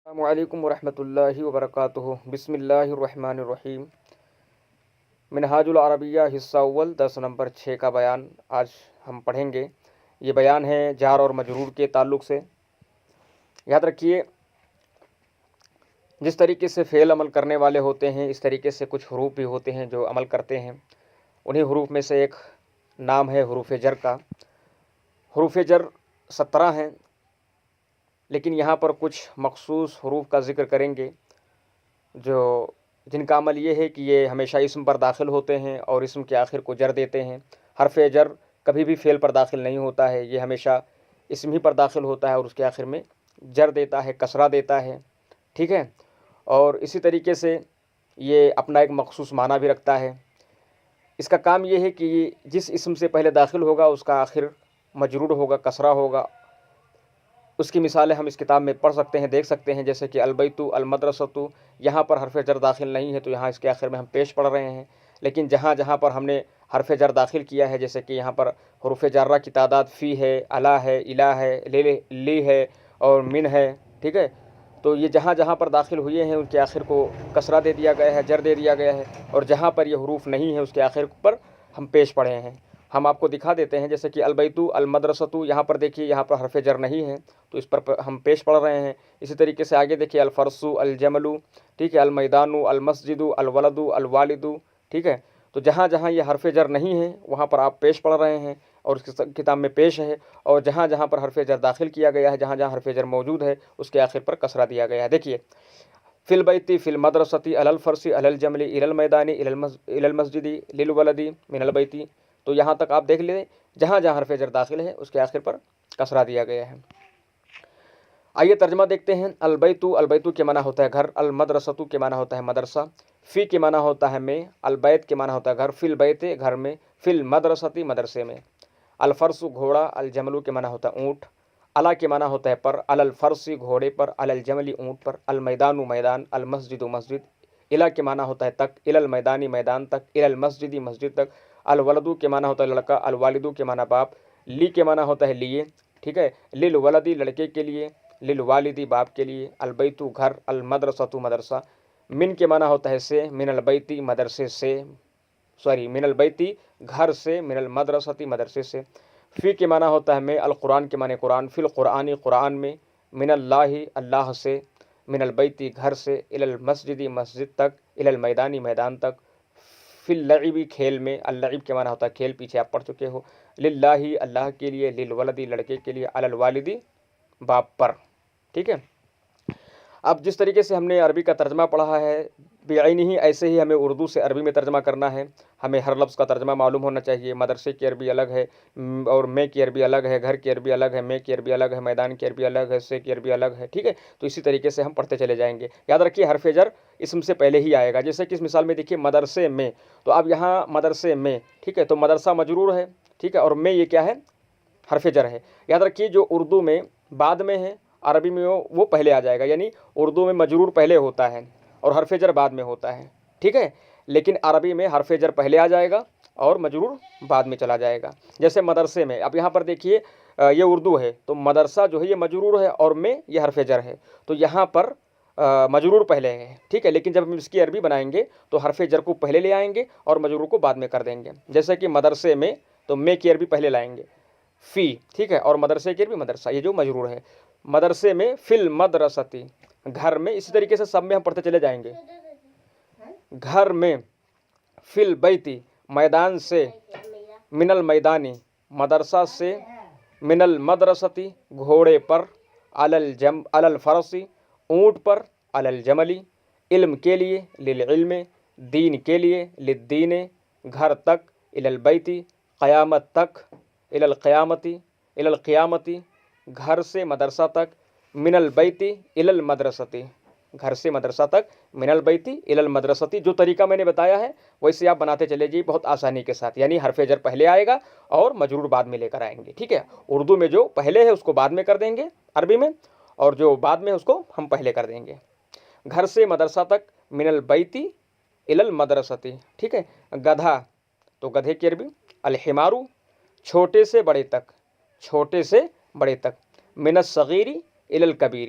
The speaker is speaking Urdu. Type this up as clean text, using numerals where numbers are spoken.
السلام علیکم ورحمۃ اللہ وبرکاتہ۔ بسم اللہ الرحمن الرحیم۔ منہاج العربیہ حصہ اول درس نمبر 6 کا بیان آج ہم پڑھیں گے۔ یہ بیان ہے جار اور مجرور کے تعلق سے۔ یاد رکھیے، جس طریقے سے فعل عمل کرنے والے ہوتے ہیں اس طریقے سے کچھ حروف بھی ہوتے ہیں جو عمل کرتے ہیں۔ انہی حروف میں سے ایک نام ہے حروف جر کا۔ حروف جر 17 ہیں، لیکن یہاں پر کچھ مخصوص حروف کا ذکر کریں گے جن کا عمل یہ ہے کہ یہ ہمیشہ اسم پر داخل ہوتے ہیں اور اسم کے آخر کو جر دیتے ہیں۔ حرف جر کبھی بھی فعل پر داخل نہیں ہوتا ہے، یہ ہمیشہ اسم ہی پر داخل ہوتا ہے اور اس کے آخر میں جر دیتا ہے، کسرہ دیتا ہے، ٹھیک ہے۔ اور اسی طریقے سے یہ اپنا ایک مخصوص معنی بھی رکھتا ہے۔ اس کا کام یہ ہے کہ جس اسم سے پہلے داخل ہوگا اس کا آخر مجرور ہوگا، کسرہ ہوگا۔ اس کی مثالیں ہم اس کتاب میں پڑھ سکتے ہیں، دیکھ سکتے ہیں، جیسے کہ البیت، المدرسۃ۔ یہاں پر حرف جر داخل نہیں ہے تو یہاں اس کے آخر میں ہم پیش پڑھ رہے ہیں، لیکن جہاں جہاں پر ہم نے حرف جر داخل کیا ہے، جیسے کہ یہاں پر حروف جارہ کی تعداد فی ہے، الا ہے، الہ ہے، لی ہے اور من ہے، ٹھیک ہے۔ تو یہ جہاں جہاں پر داخل ہوئے ہیں ان کے آخر کو کسرہ دے دیا گیا ہے، جر دے دیا گیا ہے، اور جہاں پر یہ حروف نہیں ہیں اس کے آخر پر ہم پیش پڑھے ہیں۔ ہم آپ کو دکھا دیتے ہیں، جیسے کہ البیت، المدرسۃ، یہاں پر دیکھیے یہاں پر حرف جر نہیں ہے تو اس پر ہم پیش پڑھ رہے ہیں۔ اسی طریقے سے آگے دیکھیے الفرس، الجمل، ٹھیک ہے، المیدان، المسجد، الولد، الوالد، ٹھیک ہے۔ تو جہاں جہاں یہ حرف جر نہیں ہے وہاں پر آپ پیش پڑھ رہے ہیں اور اس کتاب میں پیش ہے، اور جہاں جہاں پر حرف جر داخل کیا گیا ہے، جہاں جہاں حرف جر موجود ہے اس کے آخر پر کسرہ دیا گیا ہے۔ دیکھیے فی البیت، فی المدرسۃ، علی الفرس، علی الجمل، الی المیدان، الی المسجد، للولد، من البیت۔ تو یہاں تک آپ دیکھ لیں، جہاں جہاں حرف جر داخل ہے اس کے آخر پر کسرہ دیا گیا ہے۔ آئیے ترجمہ دیکھتے ہیں۔ البیت، البیت کے معنی ہوتا ہے گھر، المدرسۃ کے معنی ہوتا ہے مدرسہ، فی کے معنی ہوتا ہے میں، البیت کے معنی ہوتا ہے گھر، فی البیت گھر میں، فی المدرسۃ مدرسے میں، الفرس گھوڑا، الجمل کے معنی ہوتا ہے اونٹ، علی کے معنی ہوتا ہے پر، علی الفرس گھوڑے پر، علی الجمل اونٹ پر، المیدان میدان، المسجد مسجد، الی کے معنی ہوتا ہے تک، الی المیدان میدان تک، الی المسجد مسجد تک، الولد کے معنی ہوتا ہے لڑکا، الوالد کے معنی باپ، لی کے معنی ہوتا ہے لیے، ٹھیک ہے، للولد لڑکے کے لیے، للوالد باپ کے لیے، البیت گھر، المدرسۃ مدرسہ، من کے معنی ہوتا ہے سے، من البیت مدرسے سے، من البیت گھر سے، من المدرسۃ مدرسے سے، فی کے معنی ہوتا ہے میں، القرآن کے معنی قرآن، فی القرآن قرآن میں، من اللہ اللہ سے، من البیت گھر سے، الی المسجد مسجد تک، الی المیدان میدان تک، فی اللعب کھیل میں، اللعب کے معنی ہوتا ہے کھیل، پیچھے آپ پڑھ چکے ہو، للہ اللہ کے لیے، للولد لڑکے کے لیے، علی الوالد باپ پر، ٹھیک ہے۔ اب جس طریقے سے ہم نے عربی کا ترجمہ پڑھا ہے بعینہ ہی، ایسے ہی ہمیں اردو سے عربی میں ترجمہ کرنا ہے۔ ہمیں ہر لفظ کا ترجمہ معلوم ہونا چاہیے۔ مدرسے کی عربی الگ ہے اور میں کی عربی الگ ہے، گھر کی عربی الگ ہے، میں کی عربی الگ ہے، میدان کی عربی الگ ہے، سے کی عربی الگ ہے، ٹھیک ہے۔ تو اسی طریقے سے ہم پڑھتے چلے جائیں گے۔ یاد رکھیے حرف جر اسم سے پہلے ہی آئے گا، جیسے کہ اس مثال میں دیکھیے مدرسے میں، تو اب یہاں مدرسے میں، ٹھیک ہے، تو مدرسہ مجرور ہے، ٹھیک ہے، اور میں یہ کیا ہے، حرف جر ہے۔ یاد رکھیے جو اردو میں بعد میں ہے عربی میں وہ پہلے آ جائے گا، یعنی اردو میں مجرور پہلے ہوتا ہے اور حرف جر بعد میں ہوتا ہے، ٹھیک ہے، لیکن عربی میں حرف جر پہلے آ جائے گا اور مجرور بعد میں چلا جائے گا۔ جیسے مدرسے میں، اب یہاں پر دیکھیے یہ اردو ہے تو مدرسہ جو ہے یہ مجرور ہے اور میں یہ حرف جر ہے، تو یہاں پر مجرور پہلے ہے، ٹھیک ہے، لیکن جب ہم اس کی عربی بنائیں گے تو حرف جر کو پہلے لے آئیں گے اور مجرور کو بعد میں کر دیں گے۔ جیسے کہ مدرسے میں تو میں کی عربی پہلے لائیں گے، فی، ٹھیک ہے، اور مدرسے کی عربی مدرسہ، یہ جو مجرور ہے۔ مدرسے میں، فی المدرسۃ گھر میں، اسی طریقے سے سب میں ہم پڑھتے چلے جائیں گے۔ گھر میں، فی البیت میدان سے، من المیدان مدرسہ سے، من المدرسۃ گھوڑے پر، علی الفرس اونٹ پر، علی الجمل علم کے لیے، للعلم دین کے لیے، للدین گھر تک، الی البیت قیامت تک، الی القیامت گھر سے مدرسہ تک، من البیت الی المدرسۃ گھر سے مدرسہ تک، من البیت الی المدرسۃ۔ جو طریقہ میں نے بتایا ہے ویسے آپ بناتے چلے جائیے بہت آسانی کے ساتھ، یعنی حرف جر پہلے آئے گا اور مجرور بعد میں لے کر آئیں گے، ٹھیک ہے۔ اردو میں جو پہلے ہے اس کو بعد میں کر دیں گے عربی میں، اور جو بعد میں اس کو ہم پہلے کر دیں گے۔ گھر سے مدرسہ تک، من البیت الی المدرسۃ، ٹھیک ہے۔ گدھا تو گدھے کی عربی، الحمار چھوٹے سے بڑے تک، چھوٹے سے بڑے تک، من الصغیر الی الکبیر،